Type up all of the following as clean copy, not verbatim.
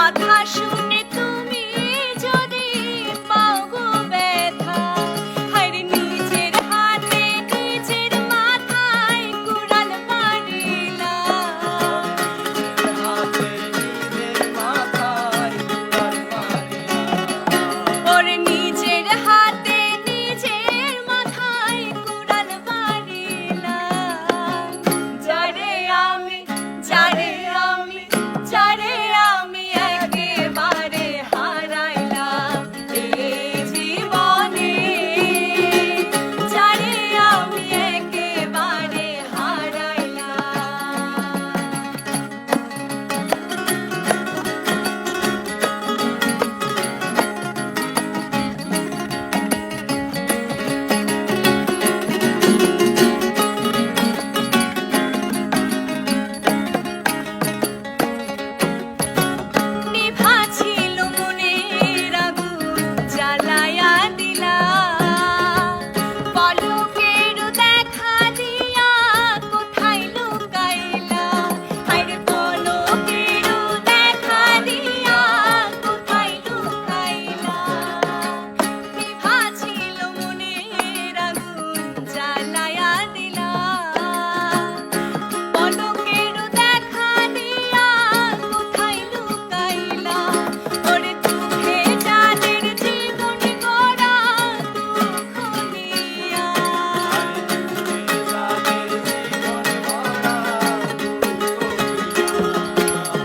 কথা শুনে তুমি যদি পাও গো ব্যথা, হায়রে নিজের হাতে নিজের মাথায় কুড়াল মারিলা। ওরে নিজের হাতে নিজের মাথায় কুড়াল মারিলা। যারে আমি যারে আমি যারে আমি একেবারে হারাইলাম এই জীবনে, যারে আমি একেবারে হারাইলাম। নিভা ছিল মনের আগুন জ্বালায়া দিলা, পলকের দেখা দিয়া কোথায় লুকাইলা। হায়রে পলকের দেখা দিয়া কোথায় লুকাইলা। নিভা ছিল মনের আগুন জ্বালায়া দিলা, পলকের দেখা দিয়া কোথায় লুকাইলা। ওরে দুঃখে যাদের জীবন গড়া দুঃখ নিয়া,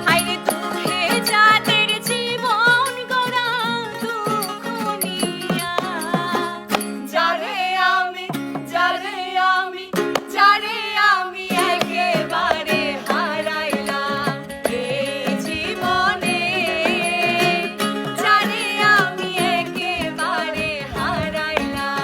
হায়রে দুঃখে যাদের জীবন গড়া দুঃখ নিয়া। যারে আমি যারে আমি যারে আমি একেবারে হারাইলাম এই জীবনে, যারে আমি একেবারে হারাইলাম।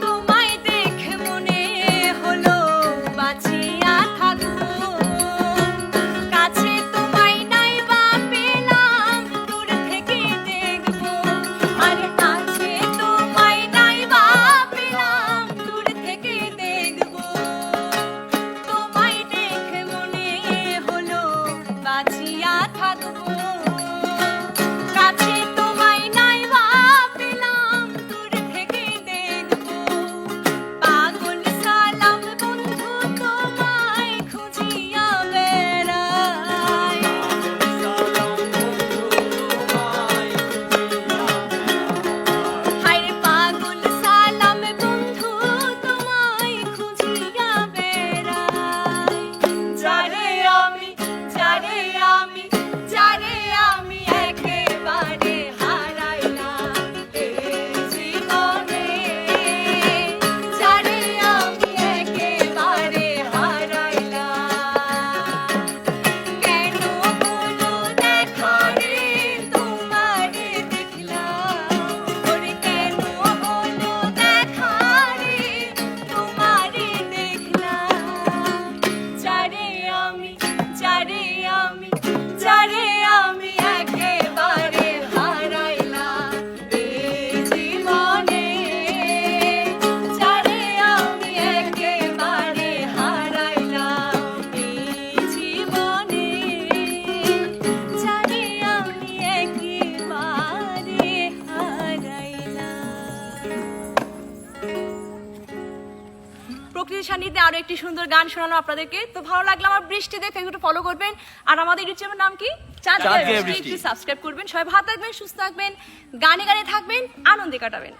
তোমায় দেখে মনে হলো বাঁচিয়া থাকবো, কাছে তোমায় নাই বা পেলাম দূর থেকে দেখবো। আরে কাছে তোমায় নাই বা পেলাম দূর থেকে দেখবো। তোমায় দেখে মনে হলো বাঁচিয়া থাকবো, কাছে তোমায় নাই বা পেলাম দূর থেকে দেখবো। পাগল সালাম বন্ধু তোমায় খুঁজিয়া বেড়াই, হায়রে পাগল সালাম বন্ধু তোমায় খুঁজিয়া বেড়াই। যারে আমি যারে আমি যারে আমি একেবারে হারাইলাম এই জীবনে, যারে আমি একেবারে হারাইলাম। কেন হলো দেখা রে তোমারে দেখলাম, ওরে কেন হলো দেখা রে তোমারে দেখলাম। যারে আমি যারে আমি যারে আমি একেবারে হারাইলাম এই জীবনে, যারে আমি একেবারে হারাইলাম এই জীবনে, যারে আমি একেবারে হারাইলাম। প্রকৃতির সান্নিধ্যে আরো একটি সুন্দর গান শোনানো আপনাদেরকে। তো ভালো লাগলে আমার বৃষ্টি দেখে একটু ফলো করবেন। আর আমাদের ইউটিউব চ্যানেলের নাম কি? চাঁদ চাঁদ দিয়ে দিয়ে বৃষ্টি। বৃষ্টি। একটু সাবস্ক্রাইব করবেন। সবাই ভালো থাকবেন, সুস্থ থাকবেন, গানে গানে থাকবেন, আনন্দে কাটাবেন।